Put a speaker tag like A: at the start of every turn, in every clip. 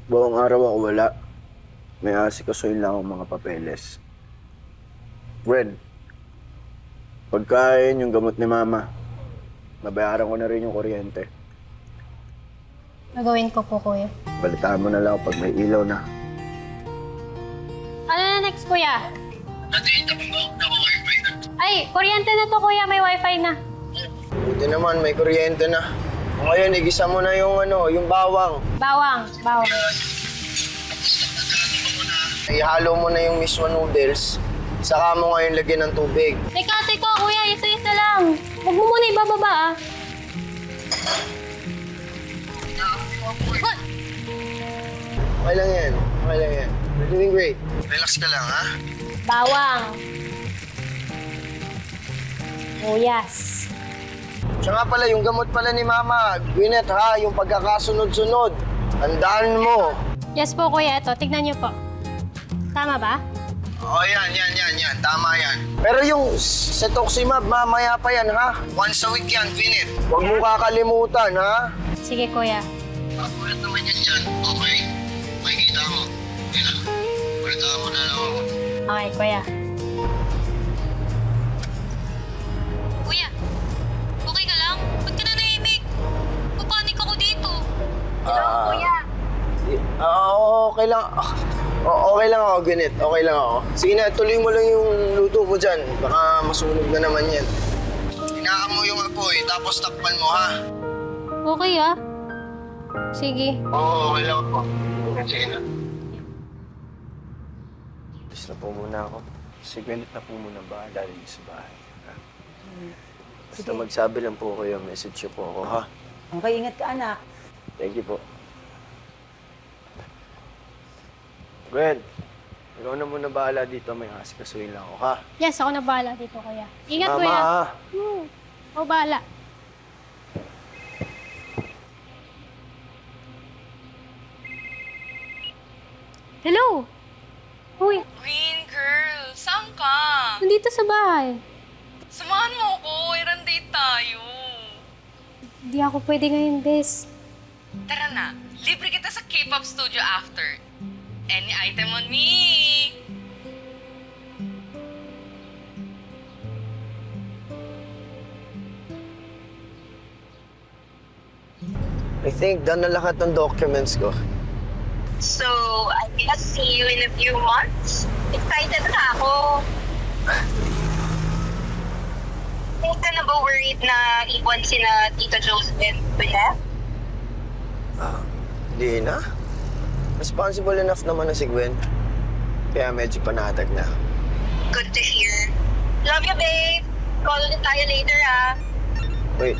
A: Buong araw ako wala. May asikasuhin lang ang mga papeles. Gwen, pagkain yung gamot ni Mama. Nabayaran ko na rin yung kuryente.
B: Nagawin ko po, kuya.
A: Balitaan mo na lang pag may ilaw na.
B: Ano na next, kuya? Ay, kuryente na to, kuya. May wifi na.
A: Buti naman, may kuryente na. O ngayon, igisa mo na yung yung bawang.
B: Bawang.
A: Ihalo mo na yung miswa noodles. Saka mo ngayon lagyan ng tubig.
B: Teka, kuya. Isa-isa lang. Huwag mo muna ibababa, ah.
A: Okay lang yan. You're doing great. Relax ka lang, ha?
B: Bawang. Yes.
A: Siya nga pala, yung gamot pala ni Mama. Gwyneth, ha? Yung pagkakasunod-sunod. Tandaan mo.
B: Yes po, kuya. Ito, tignan niyo po. Tama ba?
A: Oo, yan. Tama yan. Pero yung Cetuximab, mamaya pa yan, ha? Once a week yan, Gwyneth. Huwag mo kakalimutan, ha?
B: Sige, kuya.
A: Ulit naman yan dyan, okay? Makikita mo. Kailan? Ulitaan mo na lang ako.
B: Okay, kuya.
C: Kuya, okay ka lang? Ba't ka na naimik? Papanik ako dito.
B: Kuya.
A: Okay lang. Okay lang ako, Gwyneth. Okay lang ako. Sige na, tuloy mo lang yung luto mo dyan. Baka masunog na naman yan. Hinaan mo yung apoy, tapos takpan mo, ha?
B: Okay, ah. Sige.
A: Oo, okay lang ako. Sige na. Alis na po muna ako. Si Gwyneth na po muna ba? Dali sa bahay. Ha? Basta magsabi lang po kayo, message niyo po ako, ha?
D: Okay, ingat ka, anak.
A: Thank you po. Gwen, ikaw na muna bahala dito. May asikasuhin lang ako, ha?
B: Yes, ako na bahala dito, kuya. Ingat,
A: Mama,
B: kuya.
A: ha?
B: Ako bahala. Hello? Uy,
C: Green girl, saan ka?
B: nandito sa bahay.
C: Samahan mo ako, errand date tayo.
B: Hindi ako pwede ngayon, bes.
C: Tara na, libre kita sa K-pop studio after. Any item on me.
A: I think done na lahat ng documents ko.
E: So, I guess see you in a few months. Excited na ako. Hindi ka na ba worried na iwan sina Tito Joseph and Bella?
A: Hindi na. Responsible enough naman na si Gwen. Kaya medyo panatag na.
E: Good to hear. Love you, babe. Call ulit tayo later, ah.
A: Wait.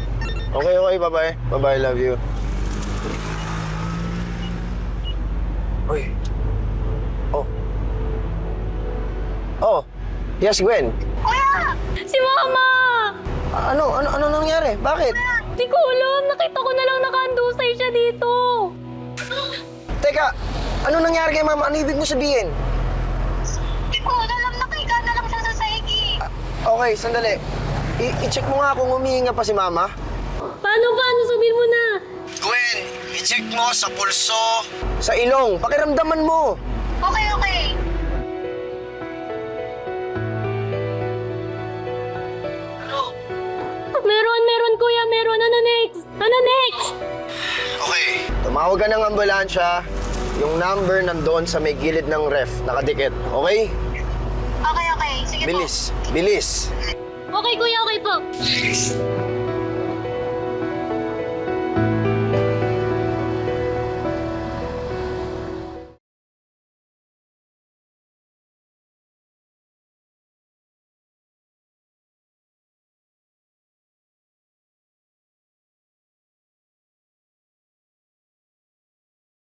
A: Okay, bye-bye. Bye-bye, love you. Uy. Oh, yes, Gwen.
E: Kuya!
B: Si Mama!
A: Ano nangyari? Bakit?
B: Hindi ko alam. Nakita ko na lang nakaandusay siya dito.
A: Teka, ano nangyari kay Mama? Ano ibig mo sabihin?
E: Hindi ko alam, nakahiga na lang siya sa saigi.
A: Okay, sandali. I-check mo nga kung humihinga pa si Mama.
B: Paano? Sabihin mo na.
A: Gwen, i-check mo sa pulso. Sa ilong, pakiramdaman mo.
E: Okay.
B: Meron, kuya. Meron. Ano next?
A: Okay. Tumawag ka ng ambulansya. Yung number nandoon sa may gilid ng ref, nakadikit. Okay?
E: Okay. Sige po.
A: Bilis.
B: Okay, kuya. Okay po.